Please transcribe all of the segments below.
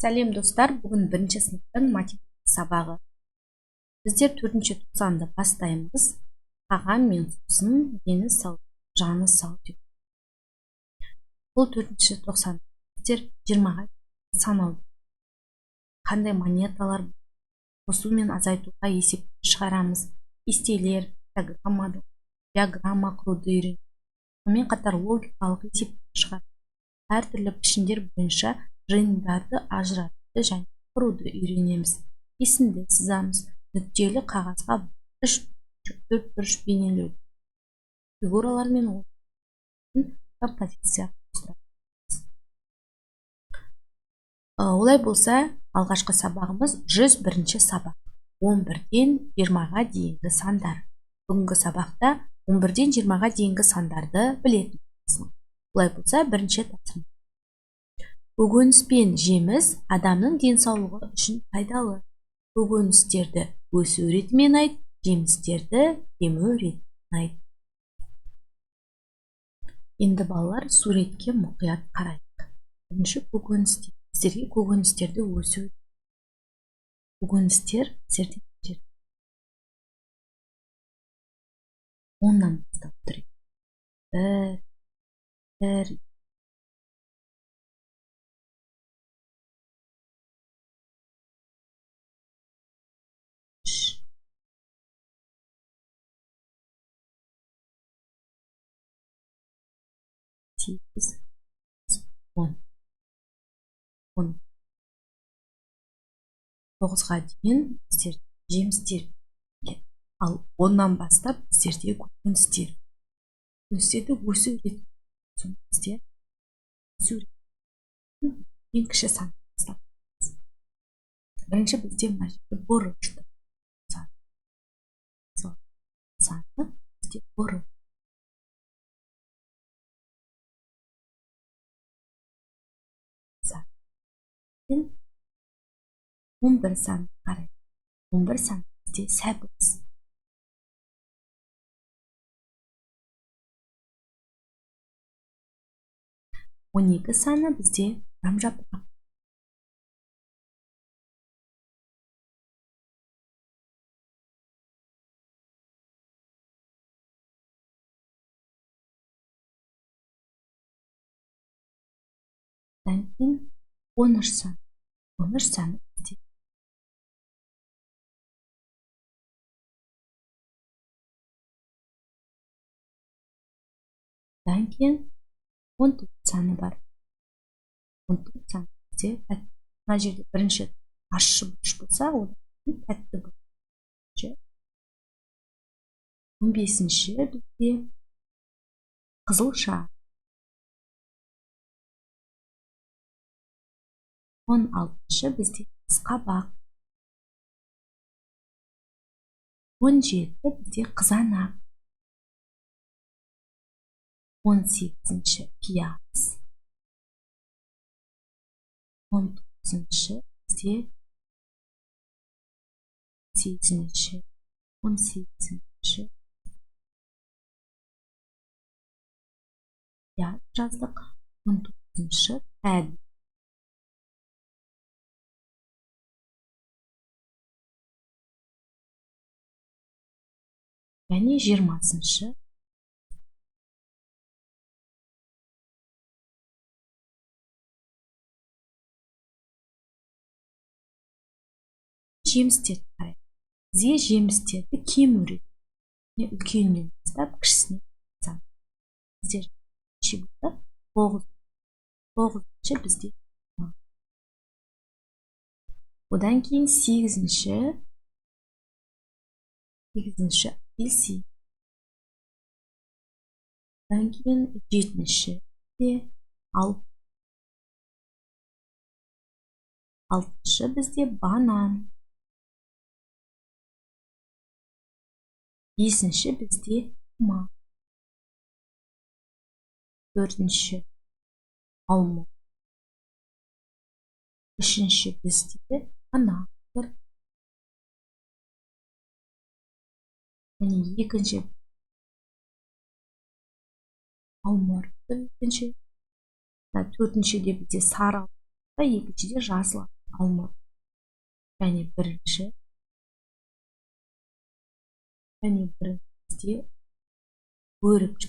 Сәлем достар, бүгін бірінші сыныптың математика сабағы. Біздер 4-ші тоқсанды бастаймыз. Ағам мен сусын, дені сау, жаны сау деп. Бұл 4-ші тоқсан біздер 20-ға санауды. Қандай монеталар қосу мен азайтуға есеп шығарамыз. Кестелер, диаграмма құруды үйренеміз. Сонымен қатар логикалық есеп шығарамыз. Әртүрлі пішіндер бойынша жиындарды ажыратуды және құруды үйренеміз. Кесінді сызамыз. Нүктелі қағазға 3-4 бұрыш бейнелеуді. Фигуралар мен композиция құрастырамыз. Олай болса, алғашқы сабағымыз 101-ші сабақ. 11-ден 20-ға дейінгі сандар. Бүгінгі сабақта 11-ден 20-ға дейінгі сандарды білетінбіз. Олай болса, бірінші тапсырма. Көкөніс пен жеміс адамның денсаулығы үшін пайдалы. Көкөністерді өсу ретімен айт, жемістерді жемеу ретімен айт. Енді балалар суретке мұқият қарайық. Бірінші көкөністер. Сіздерге көкөністерді өсу. Көкөністер сіздерде 10-нан бастап тұрайық. 1 8 10 9-ға дейін біздер жемістер, ал 10-нан бастап біздерде көкөністер. Көкөністерді өсу ретінде бізде өсу ең кіші сан бастап. Бірінші бізде мына жерде бұрышты саны бізде бұрыш. Саны 11 сан қарай. 11 сан бізде сәбіз. Он 12 саны бізде жапырақ. Одан кейін 13 сан. 13 саны бізде. Одан кейін 14 саны бар. 14 саны бізде тәтті. Мына жерде бірінші ащы бұрыш болса, одан тәтті бұрыш. 15-ші бізде қызылша. 16-шы бізде қасқабақ. 17 бізде қызанақ. 18-ші пияз. 19-ші бізде 18-ші. 18-ші пияз жаздық. 19-ші әділ. Және 20-ші жемістер қарайық. Бізге жемістерді кем өреді. Үлкеннен бастап кішісіне саны. Біздер шебуді 9-шы бізде. Одан кейін 8-ші апельсин. Одан кейін 7-ші де 6-шы бізде банан. 5-ші бізде алма. 4-ші алма. 3-ші бізде анар. Және 2-ші алмұрт. 4-ші де бізде сары, 2-ші де жасыл. алмұрт және бірінші бізде өрік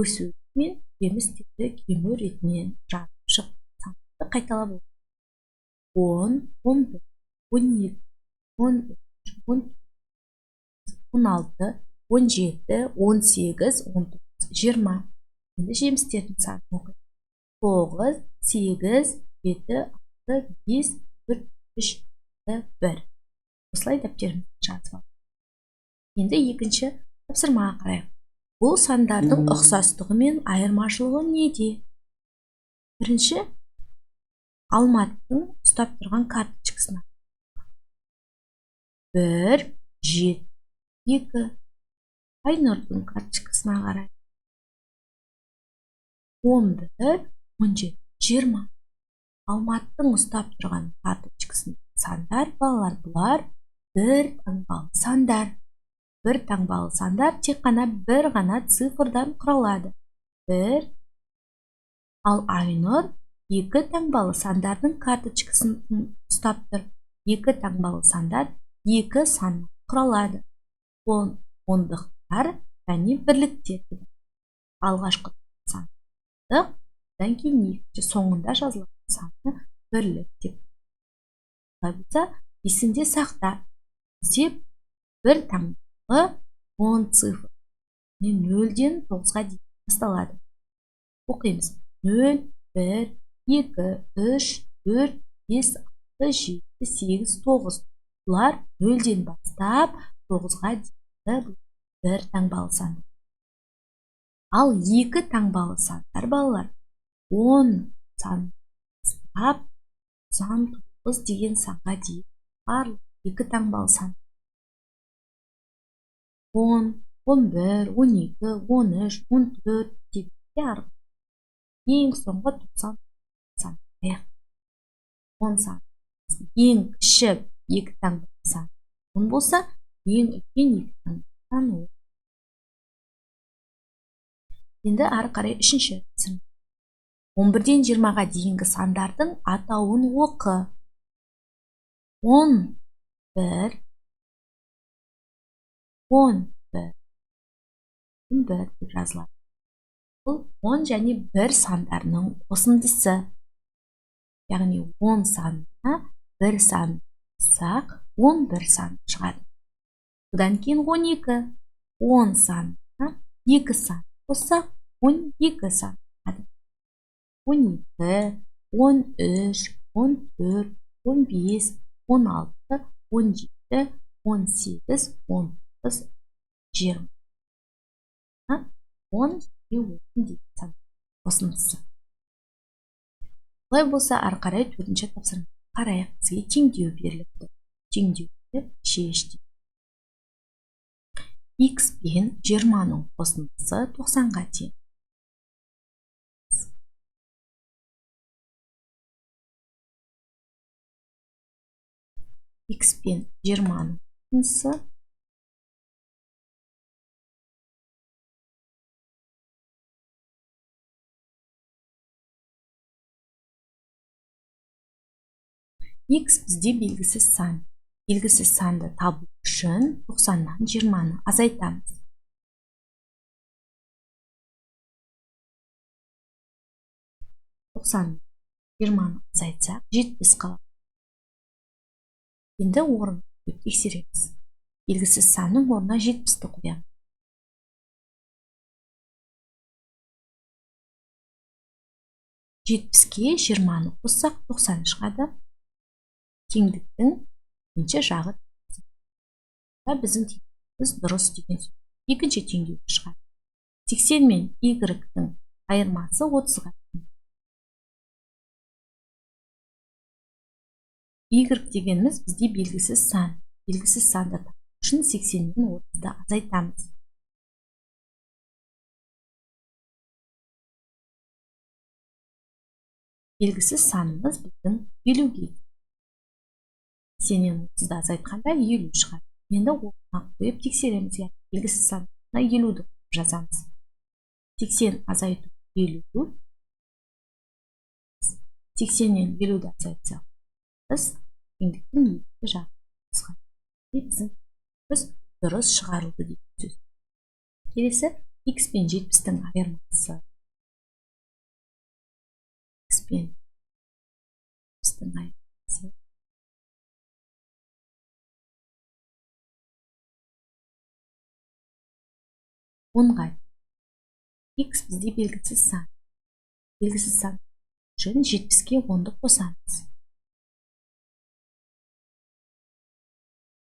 өсу мен жеміс типті кему ретінен жарып шығып санды қайталап 10, 11, 12, 13, 14, 16, 17, 18, 19, 20. Енді жемістердің санын оқиық. 9, 8, 7, 6, 5, 4, 3, 1. Осылай дәптерімізді жазып алайық. Енді екінші тапсырмаға қарайық. Бұл сандардың ұқсастығы мен айырмашылығы неде? Бірінші, Алматтың ұстап тұрған карточкасына. 1, 7, 2. Айнұрдың карточкасына қарай. 11, 17, 20. Алматтың ұстап тұрған карточкасында сандар, балалар, бұлар бір таңбалы сандар. Бір таңбалы сандар тек қана бір ғана цифрдан құралады. 1. Ал Айнұр екі таңбалы сандардың карточкасын ұстап тұр. Екі таңбалы сандар екі саннан құралады. Ондықтар және бірліктер. Алғашқы сандық, одан кейін екінші соңында жазылған саны бірлік деп. Болса, есіңде сақта. Бізде бір таңбалы 10 цифр. 0-ден 9-ға дейін басталады. Оқимыз. 0, 1, 2, 3, 4, 5, 6, 7, 8, 9. Бұлар 0-ден бастап 9-ға дейін бір таңбалы сандар. Ал екі таңбалы сандар, балалар, 10 сан бастап 99 деген санға дейін барлық екі таңбалы сан. 10, 11, 12, 13, 14 дегенде арғы. Ең соңғы 90 сан. 10 сан. Ең кіші екі таңбалы сан 10 болса, ең үлкен екі таңбалы сан 10. Енді ары қарай үшінші тапсырма. 11-ден 20-ға дейінгі сандардың атауын оқы. 11, 11, 11 деп жазылады. Бұл 10 және 1 сандарының қосындысы. Яғни 10 санына 1 сан қоссақ, 11 сан шығады. Бұдан кейін 12, 10 санына 2 сан қоссақ, 12 сан шығады. 12, 13, 14, 15, 16, 17, 18, 19, 20. 10 және 10 сан қосындысы. Бұлай болса, ары қарай төртінші тапсырма қарайық. Бізге теңдеу беріліпті. Теңдеуді шешті. X пен 20-ның қосындысы 90-ға тең. X пен 20-ның қосындысы X бізде белгісіз сан. Белгісіз санды табу үшін 90-нан 20-ны азайтамыз. 90-ны 20-ны азайтсақ 70 қалады. Енді орын тексереміз. Белгісіз санның орнына 70-ті қоямыз. 70-ке 20-ны қоссақ 90 шығады. Теңдіктің екінші жағы. Біздің теңдігіміз дұрыс деген сөз. Екінші теңдеу шығады. 80 мен Y-дің айырмасы 30-ға. Y дегеніміз бізде белгісіз сан. Белгісіз санды табу үшін 80 мен 30-ды азайтамыз. Белгісіз санымыз біздің 50-ге. 80-нен 30-ды азайтқанда 50 шығады. Енді орнына қойып тексереміз. Белгісіз санына 50-ді жазамыз. 80 азайту 50, 80-нен 50-ді азайтсақ біз теңдіктің екі жағын біздің біз дұрыс шығарылды деген сөз. Келесі x пен 70-тің айырмасы. X пен 70-тің айырмасы. Онға x бізде белгісіз сан. Белгісіз сан үшін 70-ке 10-ды қосамыз.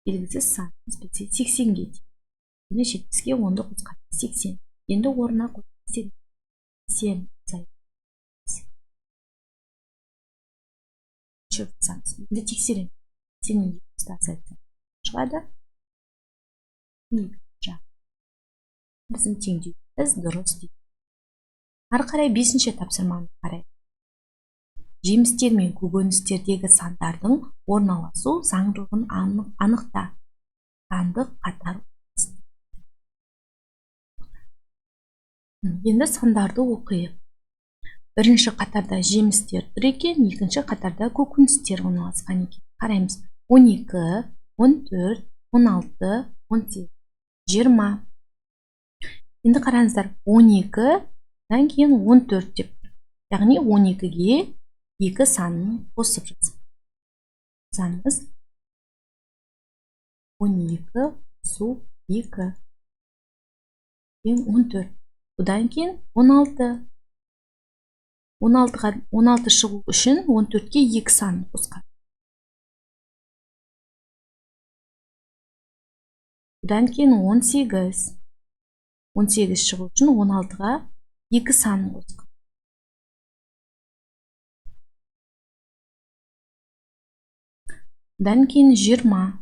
Белгісіз санымыз бізде 80-ге дейін. 70-ке 10-ды қосқанда 80. Енді орнына қосамыз. 80 енді тексереміз. 80-нен 70-ді азайтсақ шығады. Біздің теңдеуіміз дұрыс дейді. Ары қарай 5-ші тапсырманы қарайық. Жемістер мен көкөністердегі сандардың орналасу заңдылығын анықта. Сандық қатар. Енді сандарды оқиық. Бірінші қатарда жемістер тұр екен, екінші қатарда көкөністер орналасқан екен. Қараймыз. 12, 14, 16, 18, 20. Енді қараңыздар, 12-дан кейін 14 деп. Яғни 12-ге 2 санын қосып жазамыз. 12 қосу 2. 14. Бұдан кейін 16. 16 шығу үшін 14-ке 2 санын қосқан. Бұдан кейін 18. 18 шығу үшін 16-ға 2 санын қосқан. Бұдан кейін 20.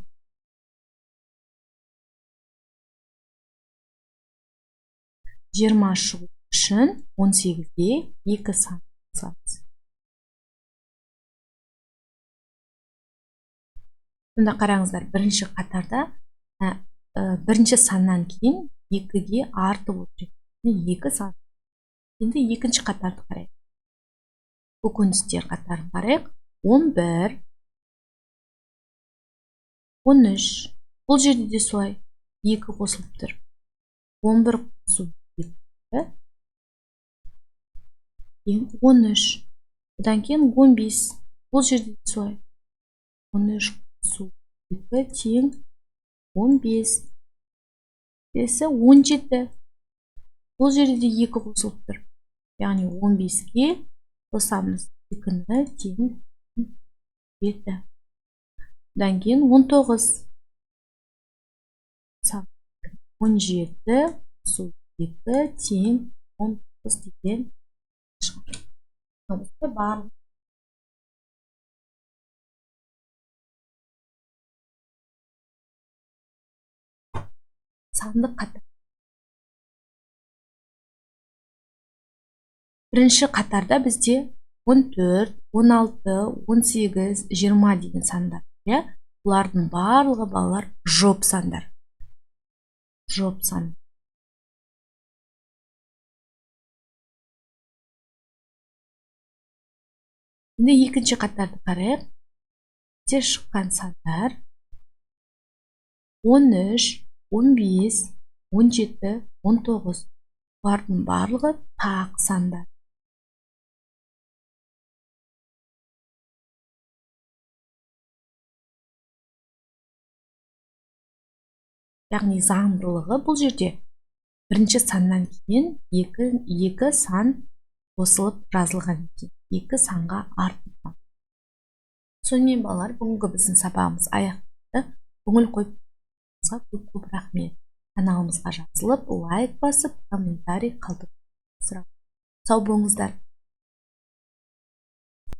20 шығу үшін 18-ге 2 санын қосамыз. Сонда қараңыздар, бірінші қатарда бірінші саннан кейін 2-ге артып отыр. 2 сан. Енді екінші қатарды қарайық. Көкөністер қатарын қарайық. 11, 13. Бұл жерде де солай 2 қосылып тұр. 11 қосу 2. 13. Бұдан кейін 15. Бұл жерде де солай. 13 қосу 2 тең 15. 17. Бұл жерде де 2 қосылып тұр. Яғни 15-ге қосамыз 2-ні тең 7. Бұдан кейін 19. 17 қосу 2 тең 19 деген шығады. Барлық сандық қатар. Бірінші қатарда бізде 14, 16, 18, 20 деген сандар. Бұлардың барлығы балалар жоп сандар. Жоп сандар. Енді екінші қатарды қарайық. Бізде шыққан сандар 13, 15, 17, 19. Бұлардың барлығы тақ сандар. Яғни заңдылығы бұл жерде бірінші саннан кейін 2 сан қосылып жазылған екен. 2 санға артылған. Сонымен балалар, бүгінгі біздің сабағымыз аяқталды. Көңіл қойып көп рахмет. Каналымызға жазылып, лайк басып, комментарий қалдырып. Сау болыңыздар.